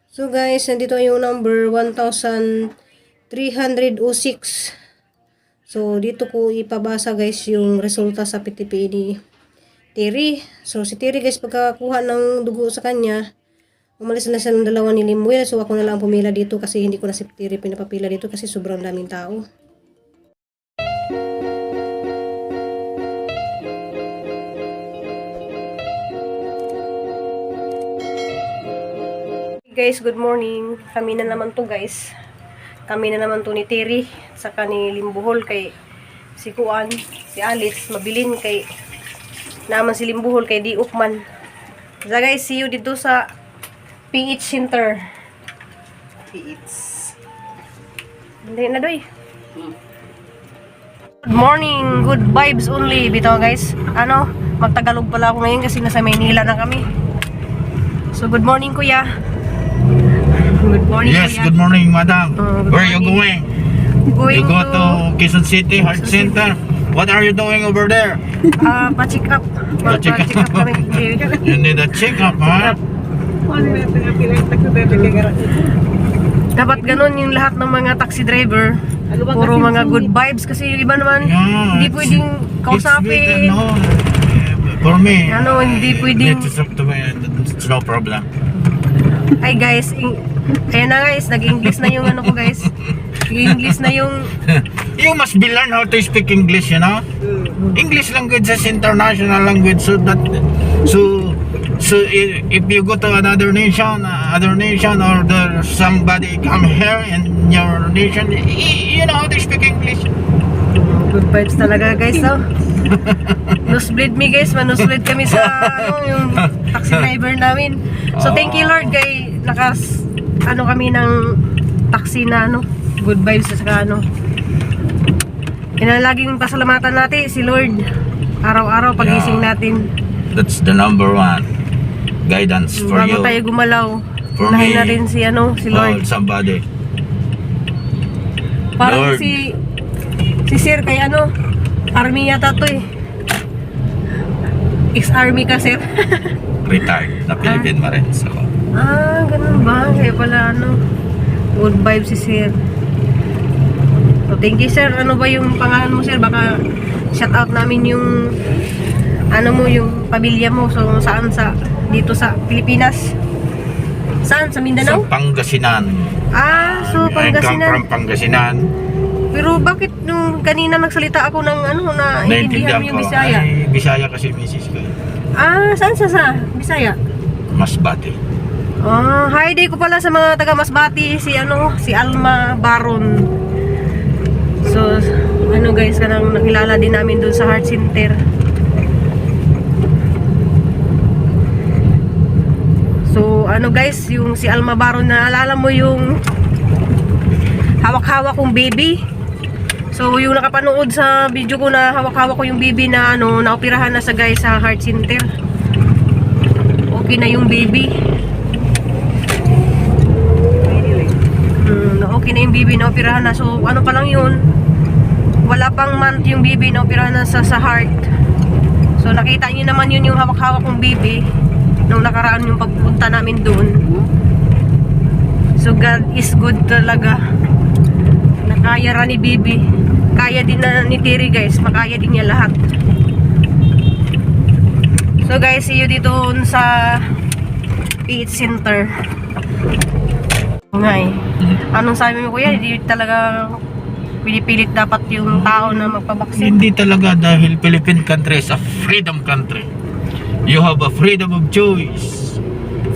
So guys, nandito yung number 1306. So dito ko ipabasa guys yung resulta sa PTP ni Terry. So si Terry guys, pagkakuha ng dugo sa kanya, umalis na siya ng dalawa ni Limuel. So ako na lang pumila dito kasi hindi ko na si Terry pinapapila dito kasi sobrang daming tao. Guys, good morning. Kami na naman to guys. Kami na naman to ni Terry saka ni Limbuhol kay si Kuan, si Alice mabilin kay naman si Limbuhol kay di Ukman. So guys, see you dito sa PH Center. PH. Hindi na doy. Good morning, good vibes only bitaw guys. Magtagalog pala ako ngayon kasi nasa Maynila na kami. So good morning kuya. Good morning. Yes, kuya. good morning, madam. Good Where are you morning. going? You go to Quezon City Heart Center. What are you doing over there? Pa-check up. Pa-check Pa-check up kami. You need a check-up, huh? Dapat ganun yung lahat ng mga taxi driver. Puro mga good vibes kasi yung iba naman Yeah, hindi pwedeng kausapin. For me, Hindi pwedeng. it's up to me. It's no problem. Ay guys, ayan na guys, nag-English na yung ko guys. Nag-English na yung You must be learn how to speak English, you know. English language is international language, so if you go to another nation or there's somebody come here in your nation, you know how to speak English. good vibes talaga guys, no? Nosebleed me guys, manosebleed kami sa yung taxi driver namin. So thank you Lord kay kami ng taxi na good vibes sa Yan ang laging pasalamatan natin si Lord. Araw-araw pagising natin. That's the number one guidance for Bago you. tayo gumalaw, For unahin me, na rin si si Lord. Somebody. Parang Lord. si Sir kay army yata to eh. Ex-army ka sir. Retired na Philippine Marines. So, Ganun ba? Kaya pala good vibes si Sir. So thank you sir. Ano ba yung pangalan mo sir? Baka shout out namin yung yung pamilya mo. So saan dito sa Pilipinas? Saan? Sa Mindanao? sa Pangasinan. So I come Pangasinan. from Pangasinan. Pero bakit nung kanina nagsalita ako ng na intindihan mo yung Bisaya? Ay, Bisaya kasi misis ko. Saan sa Bisaya? Masbate. Hi day ko pala sa mga taga Masbati, si Alma Baron. So, guys, kanang nakilala din namin doon sa Heart Center. So, guys, yung si Alma Baron, naalala mo yung hawak-hawak kong baby? So, yung nakapanood sa video ko na hawak-hawak ko yung baby na naoperahan na sa guys sa Heart Center. Okay na yung baby. Okay na yung baby na operahan na. So pa lang yun, wala pang month yung baby na operahan na sa heart. So nakita nyo naman yun yung hawak-hawak kong baby nung nakaraan yung pagpunta namin doon. So God is good talaga. Nakaya ra ni baby, kaya din na ni Terry guys, makaya din niya lahat. So guys, see you dito sa PH Center. Ngay. Anong sabi mo kuya? Hindi talaga pinipilit dapat yung tao na magpabaksin? Hindi talaga, dahil Philippine country is a freedom country. You have a freedom of choice,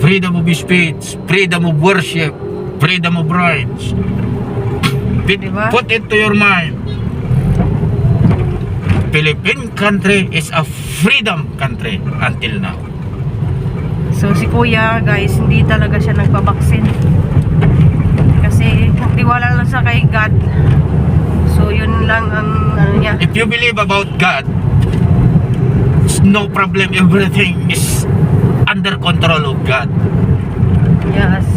freedom of speech, freedom of worship, freedom of rights. Diba? Put it to your mind. Philippine country is a freedom country until now. So si kuya guys, hindi talaga siya nagpabaksin. Kasi tiwala lang siya kay God. So yun lang ang niya. If you believe about God, it's no problem. Everything is under control of God. Yes.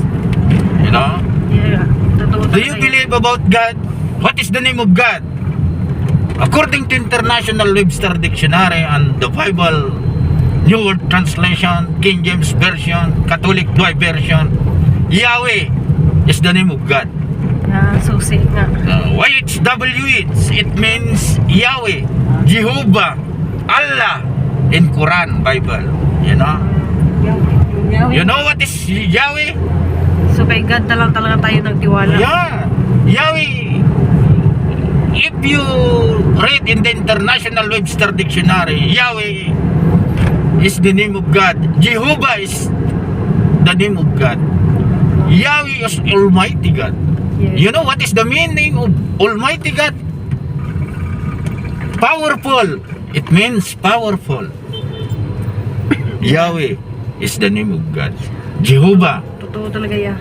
You know? Yeah. Totoo Do you talaga yun. believe about God? What is the name of God? According to International Webster Dictionary and the Bible, New World Translation, King James Version, Catholic Version, Yahweh is the name of God. Susi nga. YHWH, it means Yahweh, Jehovah, Allah in Quran, Bible. You know? You know what is Yahweh? So kay God na lang talaga tayo nagtiwala. Yeah, Yahweh. If you read in the International Webster Dictionary, Yahweh is the name of God. Jehovah is the name of God. Yahweh is Almighty God. Yes. You know what is the meaning of Almighty God? Powerful. It means powerful. Yahweh is the name of God. Jehovah, Totoo talaga ya.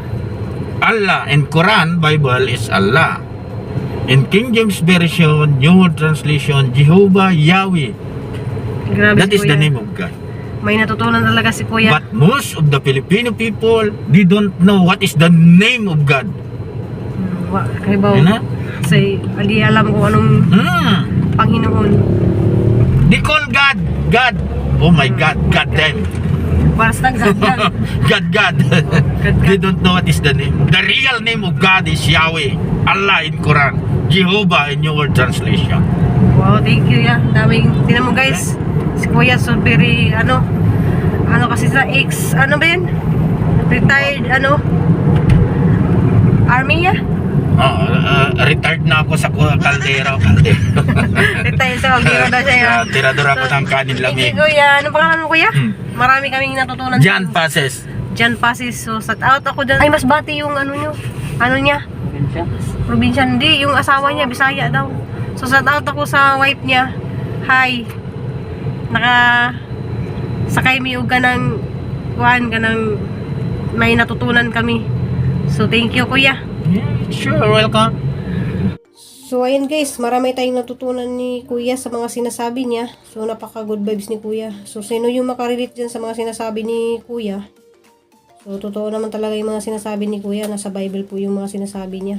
Allah, in Quran, Bible is Allah. In King James Version, New World Translation, Jehovah, Yahweh. Grabe That si is the Kuya. name of God. May natutunan talaga si Kuya. But most of the Filipino people, they don't know what is the name of God. Kay Baw. You know? Kasi hindi alam kung anong Panginoon. They call God, God. Oh my God, God damn. Para sa nagsabihan. God. They don't know what is the name. The real name of God is Yahweh, Allah in Quran, Jehovah in New World Translation. Wow, thank you ya. Daming, tinan mo guys. Si Kuya so very, ano kasi sa ano ba yun? Retired, Army ya? Retired na ako sa kaldero. Retired sa Kaldero na siya ya. Tirador ako ng kanin Thank lamig. you Kuya. Ano pangalan mo Kuya? Marami kaming natutunan. Jan Pases. Jan Pasis. So, shout out ako dyan. Ay, mas bati yung ano niya? Probinsya. Hindi, yung asawa niya, Bisaya daw. So, shout out ako sa wife niya. Hi. Sakay mi og ganang may natutunan kami. So, thank you Kuya. Yeah, sure, welcome. So, ayun guys, marami tayong natutunan ni Kuya sa mga sinasabi niya. So, napaka good vibes ni Kuya. So, sino yung makarelate dyan sa mga sinasabi ni Kuya? So, totoo naman talaga yung mga sinasabi ni Kuya. Nasa Bible po yung mga sinasabi niya.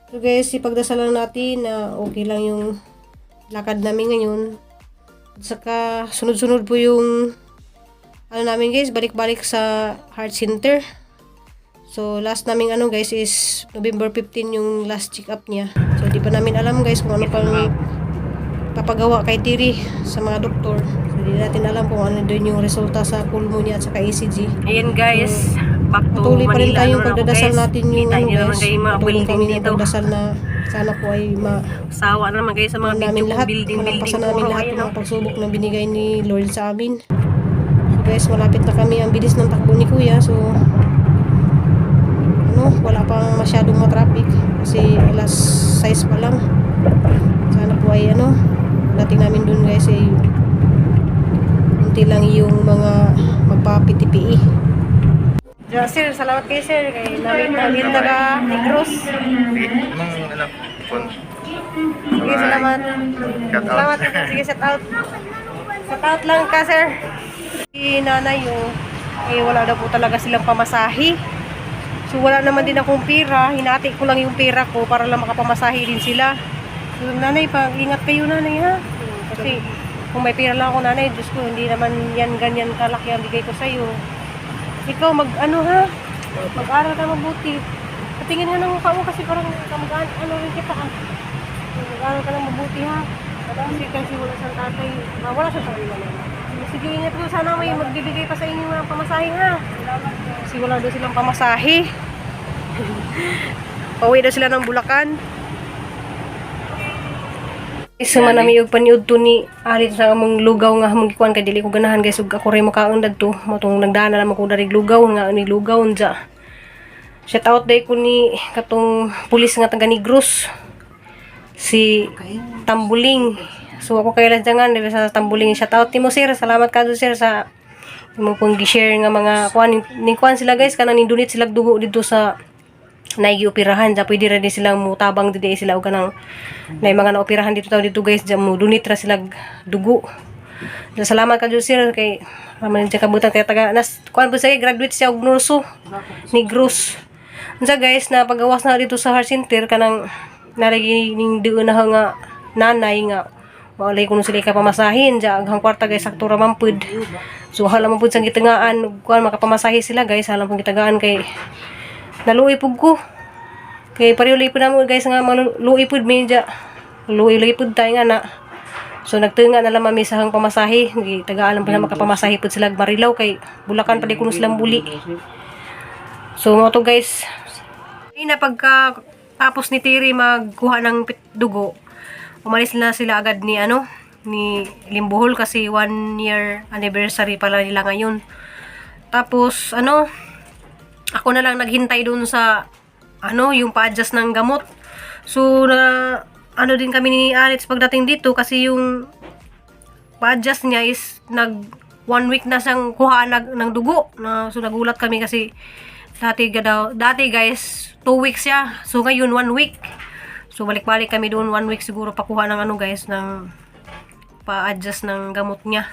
So, guys, ipagdasalan natin na okay lang yung lakad namin ngayon. At saka, sunod-sunod po yung namin guys, balik-balik sa Heart Center. So, last namin guys is November 15 yung last check-up niya. So, di pa namin alam guys kung ano pang papagawa kay Tiri sa mga doktor. So, di natin alam kung ano din yung resulta sa pulmonya at saka ECG. Ayan guys, back to Patuloy pa rin tayong pagdadasal natin yung Kita niyo naman guys. kayo mga Patuloy building kami ng dito. pagdasal na sana po ay Sawa naman kayo sa mga namin lahat, building malampasan namin puro. lahat Ayun, ng mga pagsubok na binigay ni Lord sa amin. So guys, malapit na kami. Ang bilis ng takbo ni Kuya. So, wala pang masyadong matraffic kasi alas 6 pa lang. Sana po ay dating namin dun guys ay unti lang yung mga magpa-PTPE. Yeah, sir, salamat kayo sir. Kay namin taga Negros. Sige, salamat. Salamat. Sige, shout out. Shout out lang ka sir. Si nanay wala daw po talaga silang pamasahe. So wala naman din akong pera. Hinati ko lang yung pera ko para lang makapamasahe din sila. So nanay, pag-ingat kayo nanay ha. Kasi kung may pera lang ako nanay, Diyos ko, hindi naman yan ganyan kalaki ang bigay ko sa'yo. Ikaw mag-aral ka mabuti. Patingin nga ng mukha mo kasi parang rin kita mag-aral ka ng mabuti ha. Kasi wala siyang tatay. Wala siyang tatay naman. Sige, ingat ko. Sana may magbibigay pa sa inyo ng pamasahe ha. Kasi wala daw silang pamasahe. Pauwi daw sila ng Bulacan. Isa man nami og paniud to ni alit sa among lugaw nga hamong gikuan kay dili ko ganahan guys ug ako ray makaon dadto motong nagdaan na lamang ko dari lugaw nga ni lugaw unja. Shout out day ko ni katong pulis nga taga Negros. Si Tambuling. So ako kay lanjangan dili sa Tambuling. Shout out nimo sir. Salamat kadto sir sa imo pong gi-share nga mga kuan ni kuan sila guys kanang ni-donate sila dugo dito sa naigioperahan ja pwede ra di silang mutabang didi sila og kanang nay mga naoperahan dito taw dito guys ja mo donate ra sila dugo. Salamat kadto sir kay raman sa kabutan kay taga nas kuan po say graduate siya og nurso Negros. Unsa guys na pagawas na dito sa Heart Center kanang narigi ning diun na nga nanay nga walay kuno sila ka pamasahin ja ang kwarta guys sakto ra man pud. So hala man pud sang gitangaan kuan makapamasahe sila guys hala pud gitagaan kay naluipod ko. Kaya pareho-lipod na mo guys nga maluipod medya. Luipod tayo nga na. So nagtunga na lang mami sa hang pamasahe. Taga-alam pa na makapamasahe po sila Marilaw kay Bulacan pa di kuno silang buli. So mo to guys. Ina pagka tapos ni Tiri magkuha ng dugo, umalis na sila agad ni ni Limbuhol kasi 1 year anniversary pala nila ngayon. Tapos ako na lang naghintay doon sa yung pa-adjust ng gamot. So na din kami ni Alex pagdating dito kasi yung pa-adjust niya is 1 week na siyang kuha ng dugo. So nagulat kami kasi dati guys 2 weeks siya. So ngayon 1 week. So balik-balik kami doon 1 week siguro pakuha ng guys ng pa-adjust ng gamot niya.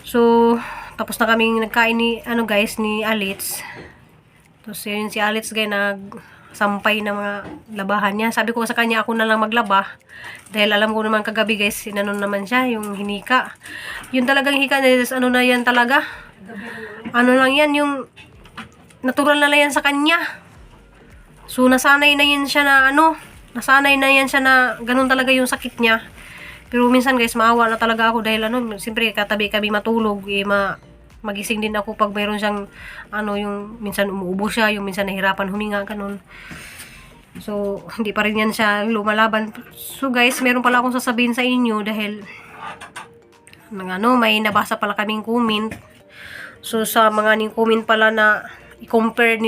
So tapos na kaming nagkain ni guys ni Alex. Tapos yun si Alex guys nagsampay ng mga labahan niya. Sabi ko sa kanya ako na lang maglaba. Dahil alam ko naman kagabi guys naman siya yung hinika. Yun talagang hika na yan talaga. Lang yan yung natural na yan sa kanya. So nasanay na yan siya na nasanay na yan siya na ganun talaga yung sakit niya. Pero minsan guys maawa na talaga ako dahil siyempre katabi kami matulog magising din ako pag mayroon siyang yung minsan umuubo siya, yung minsan nahirapan huminga ganun. So hindi pa rin yan siya lumalaban. So guys, meron pala akong sasabihin sa inyo dahil may nabasa pala kaming comment. So sa mga ning comment pala na i-compare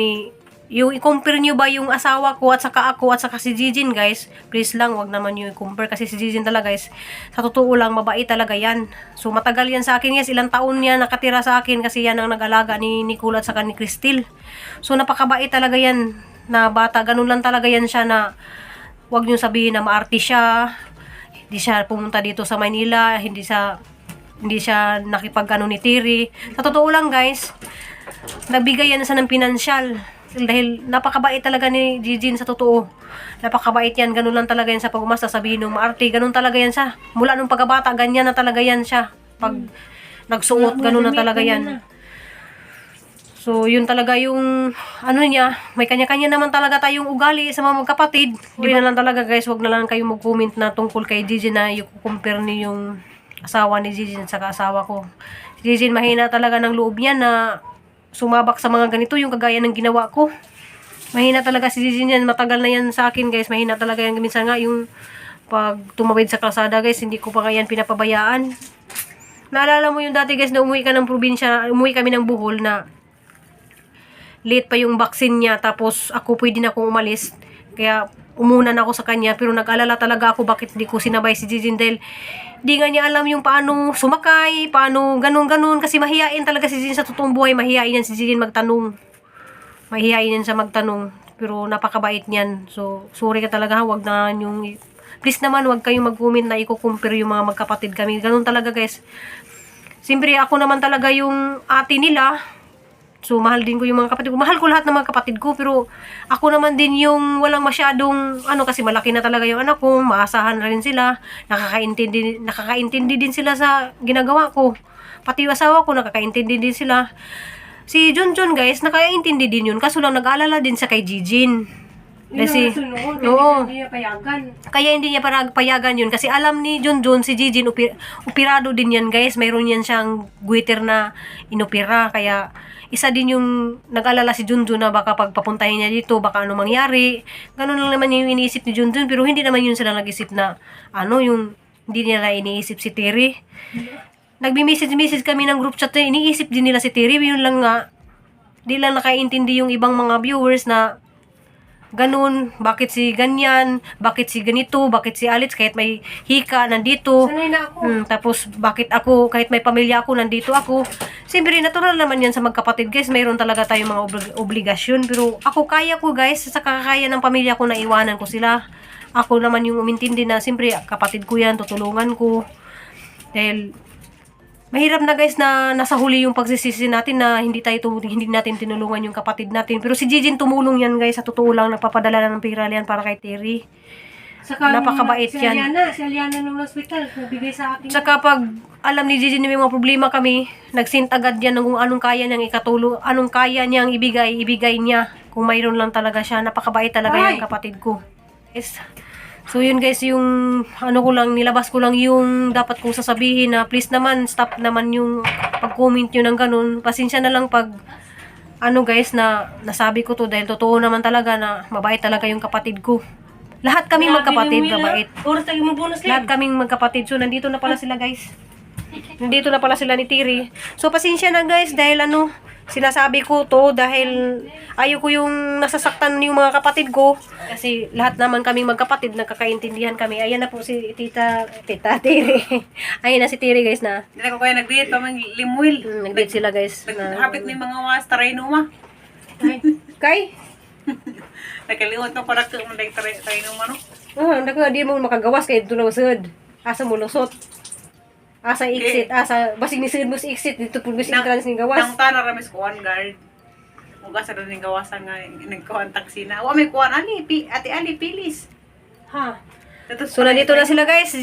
nyo ba yung asawa ko at saka ako at saka si Jijin guys, please lang wag naman nyo i-compare kasi si Jijin talaga guys, sa totoo lang mabait talaga yan. So matagal yan sa akin guys, ilang taon yan nakatira sa akin kasi yan ang nag-alaga ni Nicole at saka ni Cristil. So napakabait talaga yan na bata, ganun lang talaga yan siya na wag nyo sabihin na maarte siya, hindi siya pumunta dito sa Manila, hindi siya nakipag ni Tiri. Sa totoo lang guys, nagbigay yan siya ng pinansyal dahil napakabait talaga ni Jijin sa totoo. Napakabait yan, ganun lang talaga yan sa pag-umasta, sabihin nung maarte, ganun talaga yan siya. Mula nung pagkabata, ganyan na talaga yan siya. Pag nagsuot, ganun na talaga yan. So, yun talaga yung niya, may kanya-kanya naman talaga tayong ugali sa mga magkapatid. Hindi na lang talaga guys, wag na lang kayong mag-comment na tungkol kay Jijin na yung compare ni yung asawa ni Jijin sa asawa ko. Si Jijin mahina talaga ng loob niya na sumabak sa mga ganito, yung kagaya ng ginawa ko. Mahina talaga si Jijin yan, matagal na yan sa akin guys, mahina talaga yan. Minsan nga yung pag tumawid sa kalsada guys, hindi ko pa yan pinapabayaan. Naalala mo yung dati guys na umuwi ka ng probinsya, umuwi kami ng Bohol na late pa yung vaccine niya, tapos ako pwede na akong umalis, kaya umunan ako sa kanya, pero nag-alala talaga ako bakit hindi ko sinabay si Jijin dahil di nga niya alam yung paano sumakay, paano ganun-ganun, kasi mahihain talaga si Jijin sa totoong buhay, mahihain yan si Jijin magtanong. Mahihain yan sa magtanong, pero napakabait niyan. So, sorry ka talaga, wag na yung, please naman, wag kayong mag-comment na i-compare yung mga magkapatid kami. Ganun talaga guys. Siyempre, ako naman talaga yung ate nila. So, mahal din ko yung mga kapatid ko. Mahal ko lahat ng mga kapatid ko, pero ako naman din yung walang masyadong, kasi malaki na talaga yung anak ko, maasahan na rin sila, nakakaintindi din sila sa ginagawa ko. Pati yung asawa ko, nakakaintindi din sila. Si Junjun guys, nakakaintindi din yun, kaso lang nag-aalala din sa kay Jijin. Kasi, oo. Kaya hindi niya payagan yun. Kasi alam ni Junjun, si Jijin, operado din yan guys. Mayroon yan siyang guiter na inopera. Kaya, isa din yung nag-alala si Junjun na baka pagpapuntahin niya dito, baka ano mangyari. Ganun lang naman yung iniisip ni Junjun. Pero hindi naman yun sila nag-isip na, yung hindi nila iniisip si Terry. Nagbi-message kami ng group chat na iniisip din nila si Terry. Yun lang nga, di lang nakaintindi yung ibang mga viewers na ganun, bakit si ganyan, bakit si ganito, bakit si Alex kahit may hika nandito. Sanay na ako. Tapos bakit ako kahit may pamilya ako nandito ako. Siyempre natural naman yan sa magkapatid guys, mayroon talaga tayong mga obligasyon, pero ako kaya ko guys, sa kakaya ng pamilya ko na iwanan ko sila. Ako naman yung umintindi na siyempre kapatid ko yan, tutulungan ko. Dahil mahirap na guys na nasa huli yung pagsisisi natin na hindi natin tinulungan yung kapatid natin. Pero si Jijin tumulong yan guys, sa totoo lang nagpapadala ng pera yan para kay Terry. Napakabait yan. Si Aliana nung hospital, nagbigay sa akin. Tsaka pag alam ni Gigi na may mga problema kami, nagsint agad yan ng kung anong kaya niyang ikatulong, anong kaya niyang ibigay niya. Kung mayroon lang talaga siya, napakabait talaga yung kapatid ko. Yes. So yun guys, yung ano ko lang, nilabas ko lang yung dapat kong sasabihin na please naman, stop naman yung pag-comment nyo ng ganun. Pasensya na lang pag ano guys, na nasabi ko to dahil totoo naman talaga na mabait talaga yung kapatid ko. Lahat kaming magkapatid, mabait. Lahat kaming magkapatid. So, nandito na pala sila, guys. Nandito na pala sila ni Tiri. So, pasensya na, guys, dahil ano, sinasabi ko to dahil ayoko yung nasasaktan yung mga kapatid ko. Kasi lahat naman kaming magkapatid, nagkakaintindihan kami. Ayan na po si Tita Tiri. Ayan na si Tiri, guys, na. Hindi ko kaya nag-date pa mang limwil. Nag-date sila, guys. Hapit may mga was taray numa. Kay? Nakalimot na para ka manday taray numa no. Di mo makagawas kay ito na usod. Asa mo lusot. Asa exit, asa basig ni sud mo sa exit dito pud basig entrance ni gawas. Nang tana ramis kuan guard. Uga sa ning gawasan nga nagkuan taxi na. Wa may kuan ani ati ali pilis. Ha. So nandito na sila guys.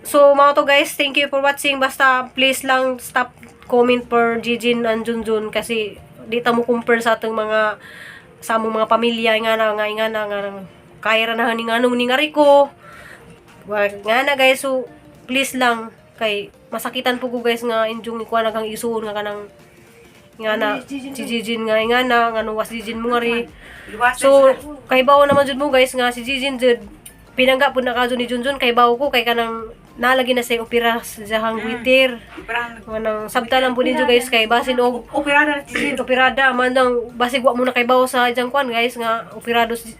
So mga to guys, thank you for watching. Basta please lang stop comment for Jijin and Junjun kasi di ta mo compare sa atong mga sa among mga pamilya nga kaya ra na ni nganong ni Rico. Nga na guys, so please lang kay masakitan po ko guys nga injong ikuha nagang isuon nga kanang nga na si Jijin nga nga was Jijin mo nga ri. So kay bawo naman jud mo guys nga si Jijin jud pinangga pud na kaso ni Junjun kay bawo ko kay kanang nalagi na say opera sa jahang witir. Kanang sabta lang pud ninyo guys kay basin og operada Jijin. operada man lang basig wa mo na kay bawo sa jang kwan guys nga operado si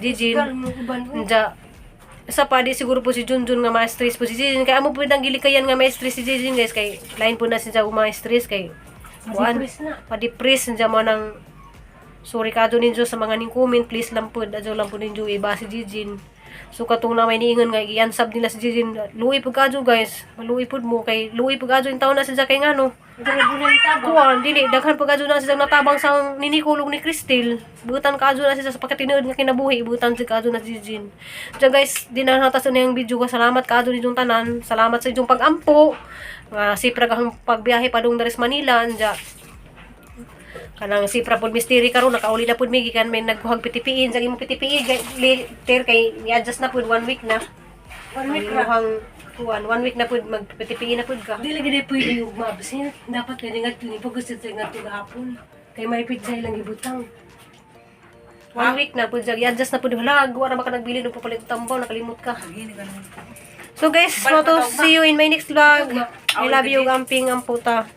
Jijin. Nja sa pa di siguro po si Junjun nga ma-stress po si Jijin kay amo po nang gilikayan nga ma-stress si Jijin guys kay lain po na siya ma-stress kay kuan pa-depress nja mo nang sorry kadto ninyo sa mga ning comment please lang po adto lang po ninyo iba si Jijin. So katong na may niingon nga giansab nila si Jijin luoy pud kadto guys maluoy pud mo kay luoy pud kadto in taon na siya kay ngano kuan dili daghan pud kadto na siya natabang sa ninikulog ni Cristel butan kadto na siya sa pagkatinuod nga kinabuhi butan si kadto na si Jijin. So guys dinahatason na yung video ko salamat kadto ninyong tanan salamat sa inyong pag-ampo nga sipra kang pagbiyahe padung dari Manila anja kanang sipra pud mystery karon nakauli na pud mi gikan may nagkuhag pitipiin sa imong pitipiin ter kay ni-adjust na pud 1 week na 1 week na 1 week na pud magpitipiin na pud ka Dili lagi na pwede yung mabsin. Dapat pwede nga ito. Pag-gusto ito nga ito hapon. Kaya may pizza ilang ibutang. 1 week na pud i-adjust na pud hala wala ba ka nagbili ng papalit tambaw nakalimot ka. So guys, so to see you in my next vlog. I love you, amping amputa.